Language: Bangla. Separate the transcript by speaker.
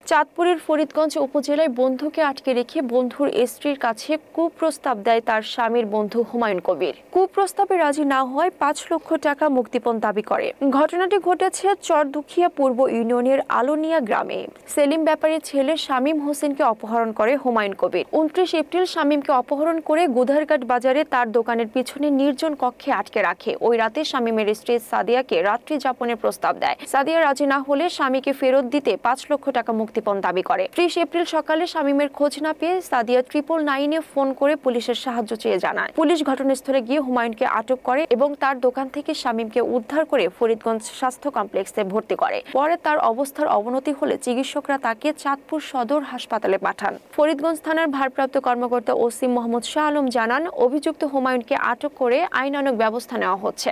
Speaker 1: চাঁদপুরের ফরিদগঞ্জ উপজেলায় বন্ধুকে আটকে রেখে বন্ধুর স্ত্রীর কাছে কুপ্রস্তাব দেয় তার স্বামীর বন্ধু হুমায়ুন কবির। কুপ্রস্তাবে রাজি না হওয়ায় ৫ লক্ষ টাকা মুক্তিপণ দাবি করে। ঘটনাটি ঘটেছে চরদুখিয়া পূর্ব ইউনিয়নের আলোনিয়া গ্রামে। সেলিম ব্যাপারীর ছেলে শামীম হোসেনকে অপহরণ করে হুমায়ুন কবির। ২৯ এপ্রিল শামীমকে অপহরণ করে গুদারঘাট বাজারে তার দোকানের পিছনে নির্জন কক্ষে আটকে রাখে। ওই রাতে শামীমের স্ত্রী সাদিয়াকে রাত্রি যাপনের প্রস্তাব দেয়। সাদিয়া রাজি না হলে স্বামীকে ফেরত দিতে ৫ লক্ষ টাকা মুক্তিপণ দাবি করে। ৩০ এপ্রিল সকালে শামীমের খোঁজ না পেয়ে সাদিয়া 999-এ ফোন করে পুলিশের সাহায্য চেয়ে জানায়। পুলিশ ঘটনাস্থলে গিয়ে হুমায়ুনকে আটক করে এবং তার দোকান থেকে শামীমকে উদ্ধার করে ফরিদগঞ্জ স্বাস্থ্য কমপ্লেক্সে ভর্তি করে। পরে তার অবস্থার অবনতি হলে চিকিৎসকরা তাকে চাঁদপুর সদর হাসপাতালে পাঠান। ফরিদগঞ্জ থানার ভারপ্রাপ্ত কর্মকর্তা ওসি মোহাম্মদ শাহ আলম জানান, অভিযুক্ত হুমায়ুনকে আটক করে আইনানুগ ব্যবস্থা নেওয়া হচ্ছে।